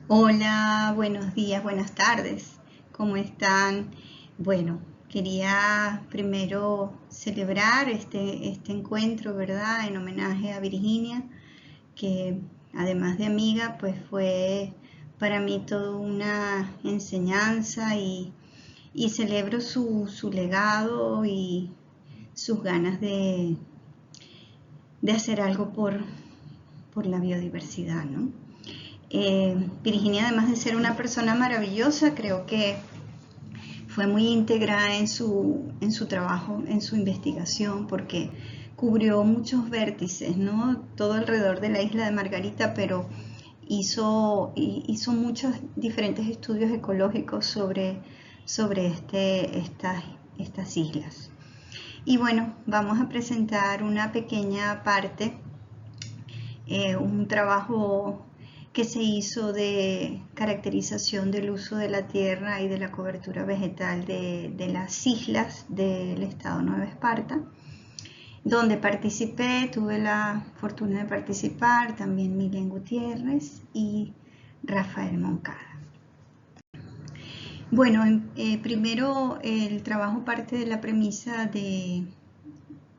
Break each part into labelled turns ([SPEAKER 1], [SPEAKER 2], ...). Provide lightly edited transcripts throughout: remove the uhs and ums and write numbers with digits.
[SPEAKER 1] Hola, buenos días, buenas tardes. ¿Cómo están? Bueno, quería primero celebrar este encuentro, ¿verdad? En homenaje a Virginia, que además de amiga, pues fue para mí toda una enseñanza y celebro su legado y sus ganas de hacer algo por la biodiversidad, ¿no? Virginia, además de ser una persona maravillosa, creo que fue muy íntegra en su trabajo, en su investigación, porque cubrió muchos vértices, ¿no? Todo alrededor de la isla de Margarita, pero hizo muchos diferentes estudios ecológicos sobre estas islas. Y bueno, vamos a presentar una pequeña parte, un trabajo que se hizo de caracterización del uso de la tierra y de la cobertura vegetal de las islas del estado Nueva Esparta, donde participé, tuve la fortuna de participar también Milen Gutiérrez y Rafael Moncada. Bueno, primero el trabajo parte de la premisa de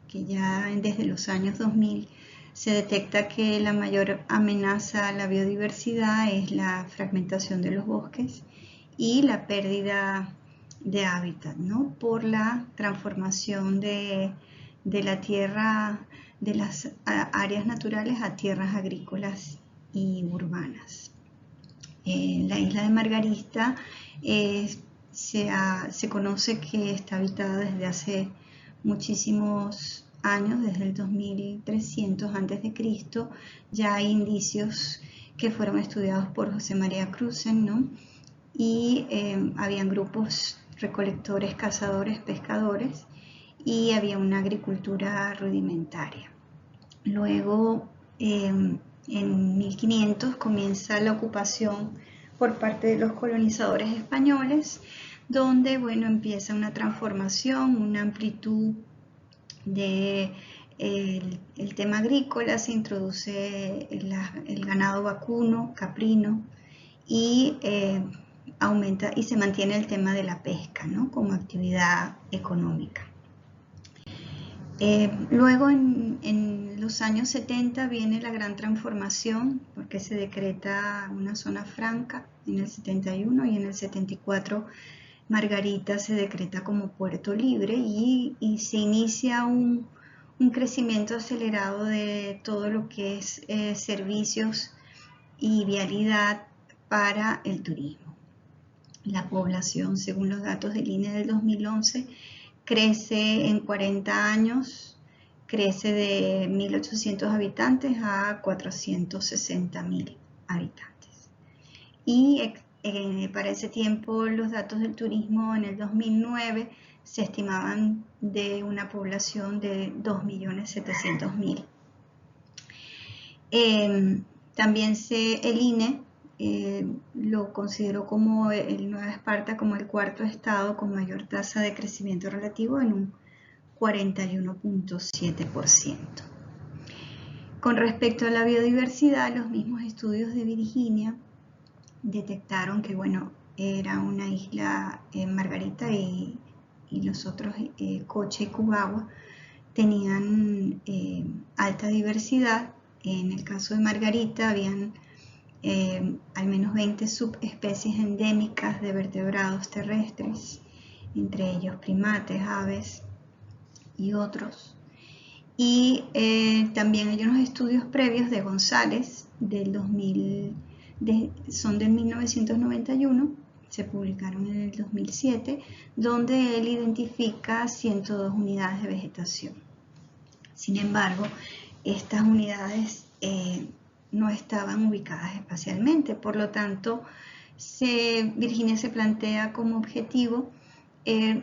[SPEAKER 1] que ya desde los años 2000 se detecta que la mayor amenaza a la biodiversidad es la fragmentación de los bosques y la pérdida de hábitat, ¿no? Por la transformación de la tierra, de las áreas naturales a tierras agrícolas y urbanas. La isla de Margarita se conoce que está habitada desde hace muchísimos años, desde el 2300 a.C. Ya hay indicios que fueron estudiados por José María Cruzen, ¿no? Y habían grupos recolectores, cazadores, pescadores, y había una agricultura rudimentaria. Luego, en 1500 comienza la ocupación por parte de los colonizadores españoles, donde, bueno, empieza una transformación, una amplitud de el tema agrícola, se introduce el ganado vacuno, caprino, y aumenta y se mantiene el tema de la pesca, ¿no? Como actividad económica. Luego en los años 70 viene la gran transformación, porque se decreta una zona franca en el 71, y en el 74 Margarita se decreta como puerto libre, y se inicia un crecimiento acelerado de todo lo que es servicios y vialidad para el turismo. La población, según los datos del INE del 2011, crece en 40 años, crece de 1.800 habitantes a 460.000 habitantes. Y para ese tiempo los datos del turismo en el 2009 se estimaban de una población de 2.700.000. También el INE lo consideró como el Nueva Esparta como el cuarto estado con mayor tasa de crecimiento relativo, en un 41.7%. Con respecto a la biodiversidad, los mismos estudios de Virginia detectaron que, bueno, era una isla Margarita y los otros, Coche y Cubagua, tenían alta diversidad. En el caso de Margarita habían al menos 20 subespecies endémicas de vertebrados terrestres, entre ellos primates, aves y otros. Y también hay unos estudios previos de González del 2000, son del 1991, se publicaron en el 2007, donde él identifica 102 unidades de vegetación. Sin embargo, estas unidades no estaban ubicadas espacialmente, por lo tanto, Virginia se plantea como objetivo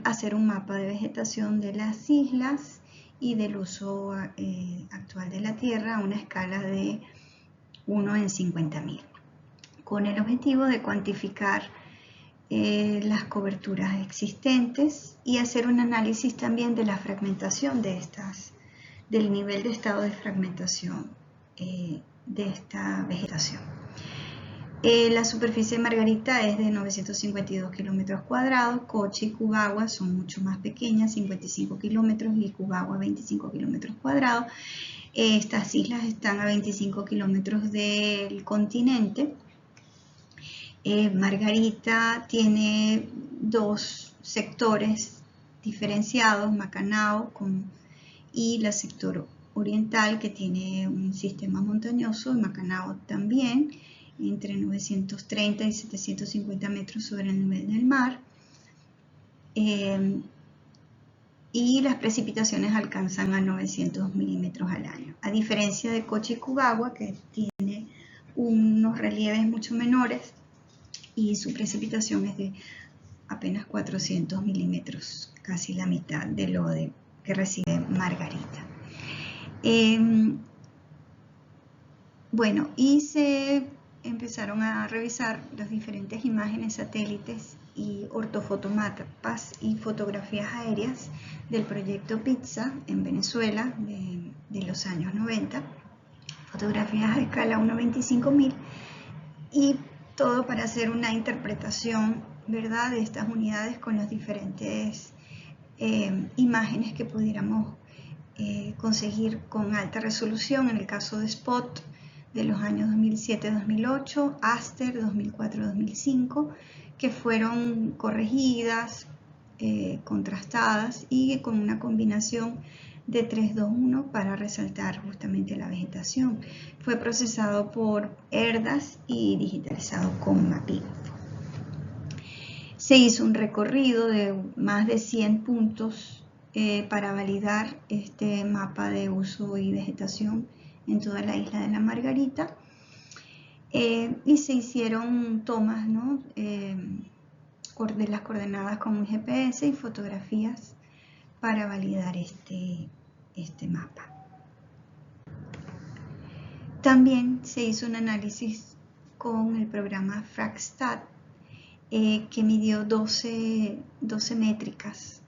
[SPEAKER 1] hacer un mapa de vegetación de las islas y del uso actual de la tierra a una escala de 1 en 50.000, con el objetivo de cuantificar las coberturas existentes y hacer un análisis también de la fragmentación del nivel de estado de fragmentación de esta vegetación. La superficie de Margarita es de 952 kilómetros cuadrados. Coche y Cubagua son mucho más pequeñas, 55 kilómetros, y Cubagua 25 kilómetros cuadrados. Estas islas están a 25 kilómetros del continente. Margarita tiene dos sectores diferenciados, Macanao y el sector oriental, que tiene un sistema montañoso, y Macanao también, entre 930 y 750 metros sobre el nivel del mar. Y las precipitaciones alcanzan a 900 milímetros al año. A diferencia de Coche y Cubagua, que tiene unos relieves mucho menores y su precipitación es de apenas 400 milímetros, casi la mitad de lo que recibe Margarita. Bueno, y se empezaron a revisar las diferentes imágenes satélites y ortofotomapas y fotografías aéreas del proyecto PITSA en Venezuela de los años 90, fotografías a escala 1:25.000, y todo para hacer una interpretación, ¿verdad?, de estas unidades con las diferentes imágenes que pudiéramos conseguir con alta resolución. En el caso de SPOT de los años 2007-2008, ASTER 2004-2005, que fueron corregidas, contrastadas y con una combinación de 3-2-1 para resaltar justamente la vegetación. Fue procesado por ERDAS y digitalizado con Mapinfo. Se hizo un recorrido de más de 100 puntos para validar este mapa de uso y vegetación en toda la isla de la Margarita, y se hicieron tomas, ¿no?, de las coordenadas con un GPS y fotografías para validar este mapa. También se hizo un análisis con el programa FragStat, que midió 12 métricas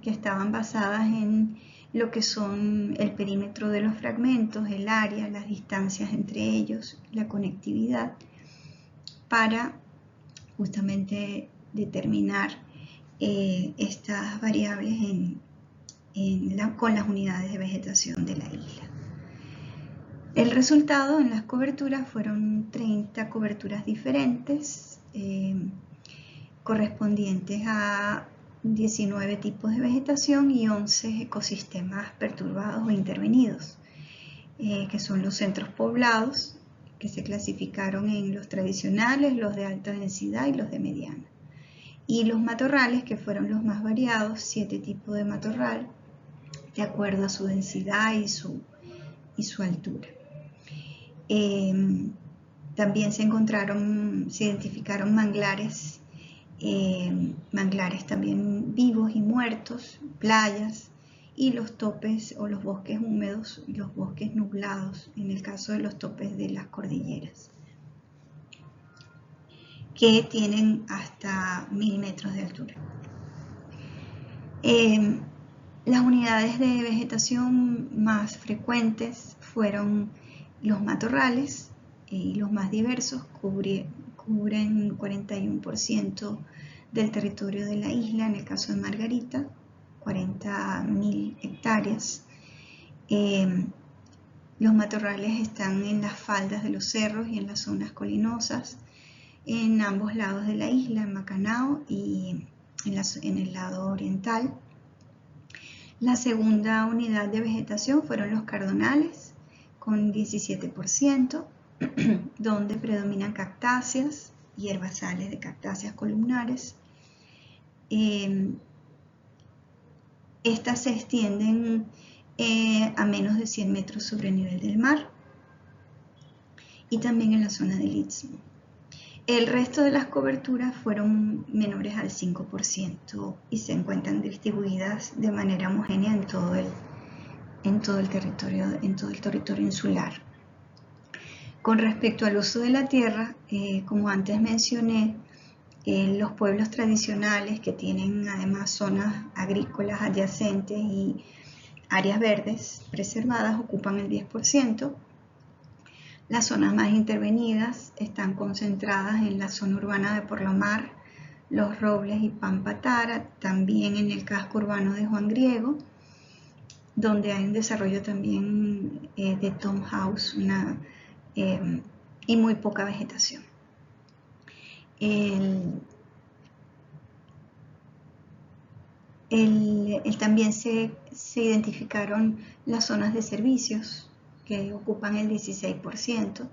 [SPEAKER 1] que estaban basadas en lo que son el perímetro de los fragmentos, el área, las distancias entre ellos, la conectividad, para justamente determinar estas variables con las unidades de vegetación de la isla. El resultado en las coberturas fueron 30 coberturas diferentes, correspondientes a 19 tipos de vegetación y 11 ecosistemas perturbados o intervenidos, que son los centros poblados, que se clasificaron en los tradicionales, los de alta densidad y los de mediana. Y los matorrales, que fueron los más variados, 7 tipos de matorral, de acuerdo a su densidad y su altura. También se identificaron manglares, también vivos y muertos, playas, y los topes o los bosques húmedos, los bosques nublados, en el caso de los topes de las cordilleras, que tienen hasta 1000 metros de altura. Las unidades de vegetación más frecuentes fueron los matorrales, y los más diversos cubren 41% del territorio de la isla. En el caso de Margarita, 40.000 hectáreas. Los matorrales están en las faldas de los cerros y en las zonas colinosas, en ambos lados de la isla, en Macanao y en el lado oriental. La segunda unidad de vegetación fueron los cardonales, con 17%, donde predominan cactáceas y herbazales de cactáceas columnares. Estas se extienden a menos de 100 metros sobre el nivel del mar, y también en la zona del Istmo. El resto de las coberturas fueron menores al 5% y se encuentran distribuidas de manera homogénea en todo el territorio insular. Con respecto al uso de la tierra, como antes mencioné, los pueblos tradicionales, que tienen además zonas agrícolas adyacentes y áreas verdes preservadas, ocupan el 10%. Las zonas más intervenidas están concentradas en la zona urbana de Porlamar, Los Robles y Pampatara, también en el casco urbano de Juan Griego, donde hay un desarrollo también de townhouse y muy poca vegetación. También se identificaron las zonas de servicios que ocupan el 16%,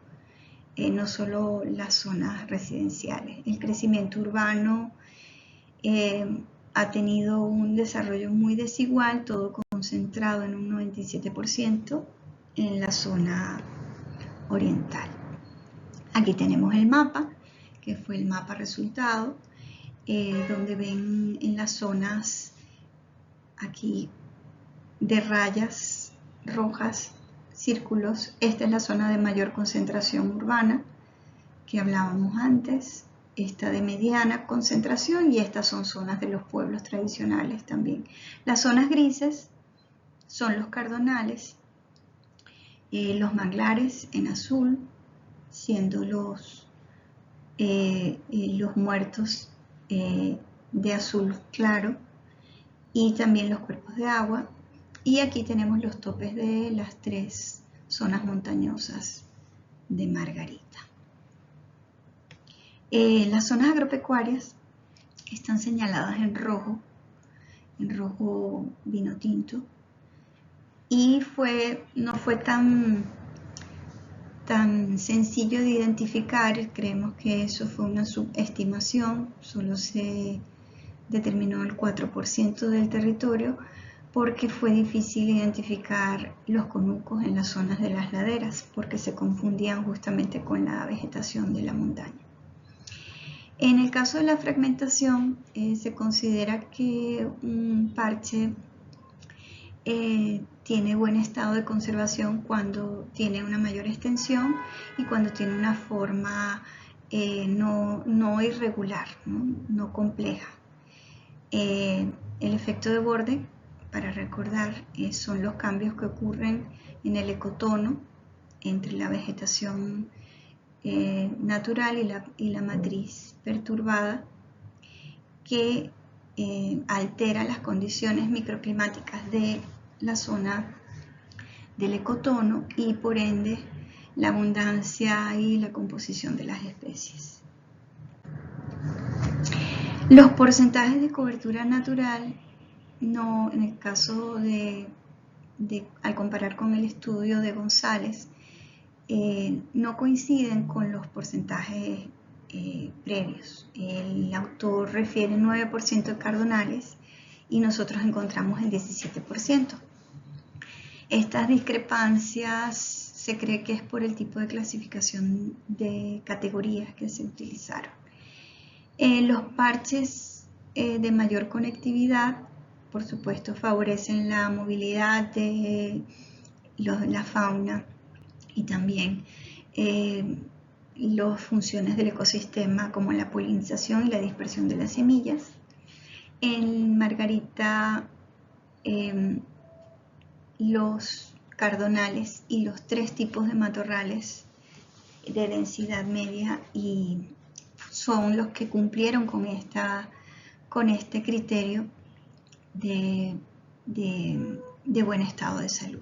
[SPEAKER 1] no solo las zonas residenciales. El crecimiento urbano ha tenido un desarrollo muy desigual, todo concentrado en un 97% en la zona oriental. Aquí tenemos el mapa, que fue el mapa resultado, donde ven en las zonas aquí de rayas rojas, círculos. Esta es la zona de mayor concentración urbana que hablábamos antes, esta de mediana concentración, y estas son zonas de los pueblos tradicionales también. Las zonas grises son los cardonales, los manglares en azul, siendo los muertos de azul claro, y también los cuerpos de agua. Y aquí tenemos los topes de las 3 zonas montañosas de Margarita. Las zonas agropecuarias están señaladas en rojo vino tinto, y no fue tan sencillo de identificar. Creemos que eso fue una subestimación, solo se determinó el 4% del territorio, porque fue difícil identificar los conucos en las zonas de las laderas, porque se confundían justamente con la vegetación de la montaña. En el caso de la fragmentación, se considera que un parche tiene buen estado de conservación cuando tiene una mayor extensión y cuando tiene una forma no irregular, no compleja. El efecto de borde, para recordar, son los cambios que ocurren en el ecotono entre la vegetación natural y la matriz perturbada, que altera las condiciones microclimáticas de la zona del ecotono y por ende la abundancia y la composición de las especies. Los porcentajes de cobertura natural, en el caso al comparar con el estudio de González, no coinciden con los porcentajes previos. El autor refiere 9% de cardonales y nosotros encontramos el 17%. Estas discrepancias se cree que es por el tipo de clasificación de categorías que se utilizaron. Los parches de mayor conectividad, por supuesto, favorecen la movilidad de la fauna y también las funciones del ecosistema, como la polinización y la dispersión de las semillas. En Margarita, los cardonales y los 3 tipos de matorrales de densidad media son los que cumplieron con este criterio de buen estado de salud.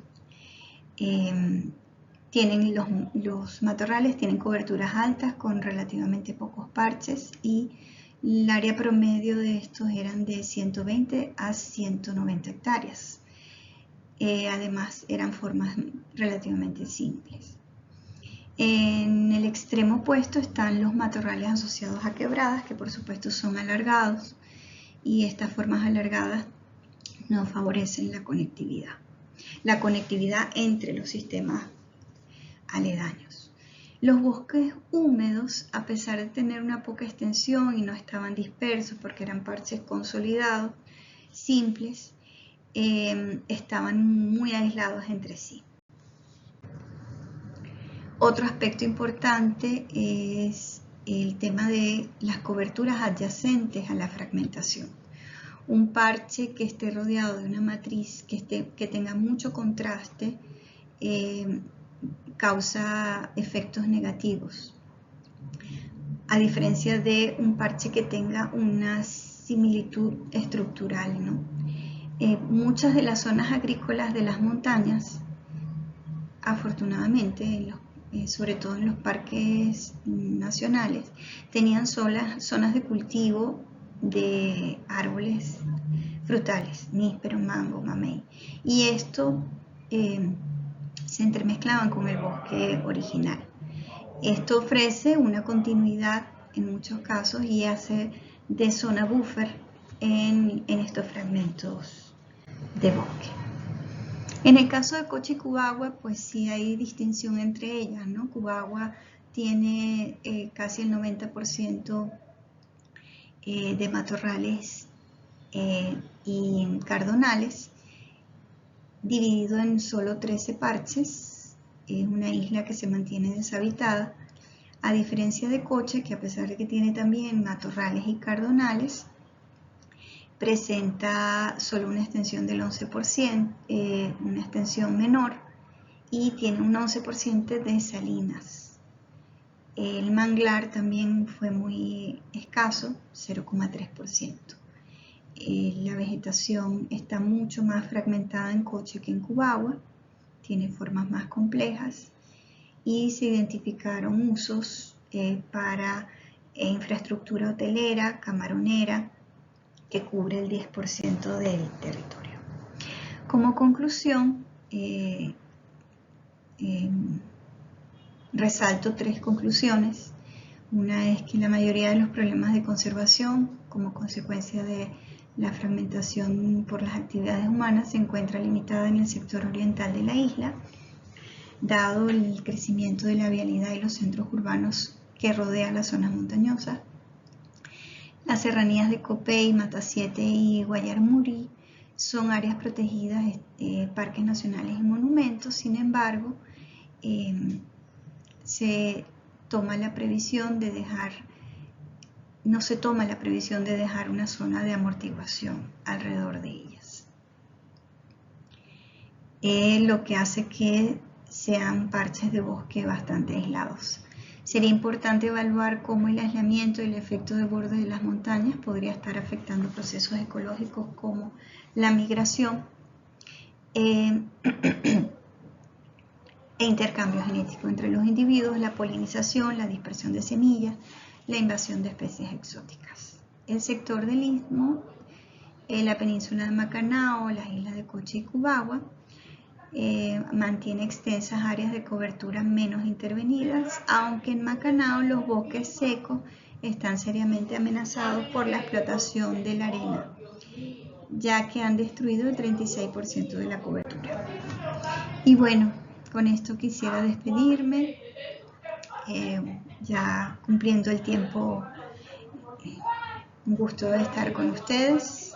[SPEAKER 1] Los matorrales tienen coberturas altas con relativamente pocos parches, y el área promedio de estos eran de 120 a 190 hectáreas. Además, eran formas relativamente simples. En el extremo opuesto están los matorrales asociados a quebradas, que por supuesto son alargados, y estas formas alargadas no favorecen la conectividad entre los sistemas aledaños. Los bosques húmedos, a pesar de tener una poca extensión y no estaban dispersos porque eran parches consolidados, simples, estaban muy aislados entre sí. Otro aspecto importante es el tema de las coberturas adyacentes a la fragmentación. Un parche que esté rodeado de una matriz que tenga mucho contraste causa efectos negativos, a diferencia de un parche que tenga una similitud estructural, ¿no? Muchas de las zonas agrícolas de las montañas, afortunadamente, sobre todo en los parques nacionales, tenían zonas de cultivo de árboles frutales, níspero, mango, mamey, y esto se entremezclaban con el bosque original. Esto ofrece una continuidad en muchos casos y hace de zona buffer en estos fragmentos de bosque. En el caso de Coche y Cubagua, pues sí hay distinción entre ellas, ¿no? Cubagua tiene casi el 90% de matorrales y cardonales, dividido en solo 13 parches. Es una isla que se mantiene deshabitada, a diferencia de Coche, que a pesar de que tiene también matorrales y cardonales, presenta solo una extensión del 11%, una extensión menor, y tiene un 11% de salinas. El manglar también fue muy escaso, 0,3%. La vegetación está mucho más fragmentada en Coche que en Cubagua, tiene formas más complejas, y se identificaron usos para infraestructura hotelera, camaronera, que cubre el 10% del territorio. Como conclusión, resalto 3 conclusiones. Una es que la mayoría de los problemas de conservación, como consecuencia de la fragmentación por las actividades humanas, se encuentra limitada en el sector oriental de la isla, dado el crecimiento de la vialidad y los centros urbanos que rodean las zonas montañosas. Las serranías de Copey, Matasiete y Guayarmuri son áreas protegidas, parques nacionales y monumentos. Sin embargo, no se toma la previsión de dejar una zona de amortiguación alrededor de ellas, lo que hace que sean parches de bosque bastante aislados. Sería importante evaluar cómo el aislamiento y el efecto de borde de las montañas podría estar afectando procesos ecológicos como la migración e intercambio genético entre los individuos, la polinización, la dispersión de semillas, la invasión de especies exóticas. El sector del istmo, la península de Macanao, las islas de Coche y Cubagua, mantiene extensas áreas de cobertura menos intervenidas, aunque en Macanao los bosques secos están seriamente amenazados por la explotación de la arena, ya que han destruido el 36% de la cobertura. Y bueno, con esto quisiera despedirme, ya cumpliendo el tiempo. Un gusto estar con ustedes.